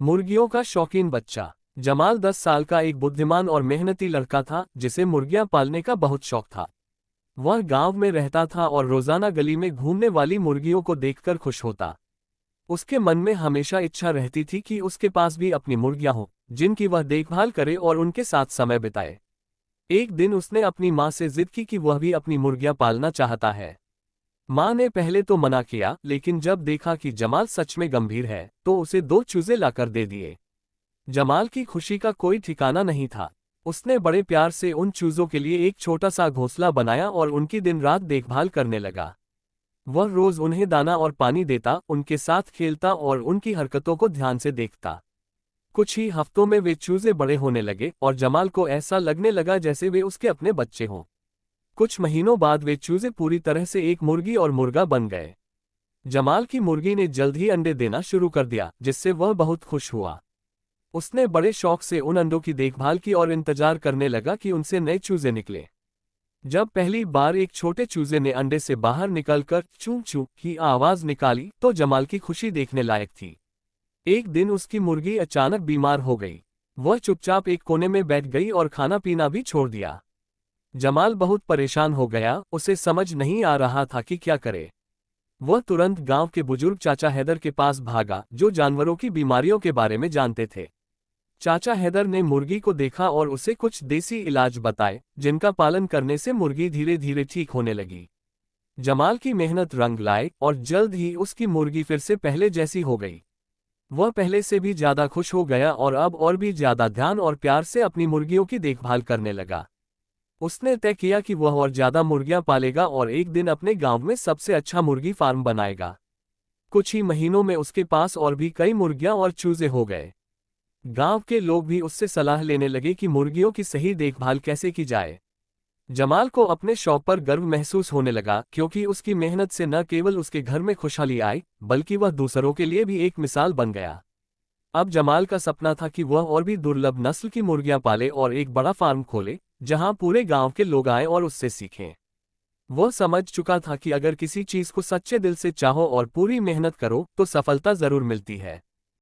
मुर्गियों का शौकीन बच्चा। जमाल 10 साल का एक बुद्धिमान और मेहनती लड़का था जिसे मुर्गियां पालने का बहुत शौक था। वह गांव में रहता था और रोजाना गली में घूमने वाली मुर्गियों को देखकर खुश होता। उसके मन में हमेशा इच्छा रहती थी कि उसके पास भी अपनी मुर्गियां हों, जिनकी वह देखभाल करे और उनके साथ समय बिताए। एक दिन उसने अपनी माँ से जिद की कि वह भी अपनी मुर्गियां पालना चाहता है। माँ ने पहले तो मना किया, लेकिन जब देखा कि जमाल सच में गंभीर है तो उसे 2 चूजे लाकर दे दिए। जमाल की खुशी का कोई ठिकाना नहीं था। उसने बड़े प्यार से उन चूजों के लिए एक छोटा सा घोंसला बनाया और उनकी दिन रात देखभाल करने लगा। वह रोज उन्हें दाना और पानी देता, उनके साथ खेलता और उनकी हरकतों को ध्यान से देखता। कुछ ही हफ्तों में वे चूजे बड़े होने लगे और जमाल को ऐसा लगने लगा जैसे वे उसके अपने बच्चे हों। कुछ महीनों बाद वे चूजे पूरी तरह से एक मुर्गी और मुर्गा बन गए। जमाल की मुर्गी ने जल्द ही अंडे देना शुरू कर दिया, जिससे वह बहुत खुश हुआ। उसने बड़े शौक से उन अंडों की देखभाल की और इंतजार करने लगा कि उनसे नए चूजे निकले। जब पहली बार एक छोटे चूजे ने अंडे से बाहर निकलकर चूं चूं की आवाज निकाली तो जमाल की खुशी देखने लायक थी। एक दिन उसकी मुर्गी अचानक बीमार हो गई। वह चुपचाप एक कोने में बैठ गई और खाना पीना भी छोड़ दिया। जमाल बहुत परेशान हो गया, उसे समझ नहीं आ रहा था कि क्या करे। वह तुरंत गांव के बुजुर्ग चाचा हैदर के पास भागा, जो जानवरों की बीमारियों के बारे में जानते थे। चाचा हैदर ने मुर्गी को देखा और उसे कुछ देसी इलाज बताए, जिनका पालन करने से मुर्गी धीरे धीरे ठीक होने लगी। जमाल की मेहनत रंग लाए और जल्द ही उसकी मुर्गी फिर से पहले जैसी हो गई। वह पहले से भी ज्यादा खुश हो गया और अब और भी ज्यादा ध्यान और प्यार से अपनी मुर्गियों की देखभाल करने लगा। उसने तय किया कि वह और ज्यादा मुर्गियां पालेगा और एक दिन अपने गांव में सबसे अच्छा मुर्गी फार्म बनाएगा। कुछ ही महीनों में उसके पास और भी कई मुर्गियां और चूजे हो गए। गांव के लोग भी उससे सलाह लेने लगे कि मुर्गियों की सही देखभाल कैसे की जाए। जमाल को अपने शौक पर गर्व महसूस होने लगा, क्योंकि उसकी मेहनत से न केवल उसके घर में खुशहाली आई, बल्कि वह दूसरों के लिए भी एक मिसाल बन गया। अब जमाल का सपना था कि वह और भी दुर्लभ नस्ल की मुर्गियां पाले और एक बड़ा फार्म खोले, जहां पूरे गांव के लोग आएं और उससे सीखें। वह समझ चुका था कि अगर किसी चीज को सच्चे दिल से चाहो और पूरी मेहनत करो तो सफलता जरूर मिलती है।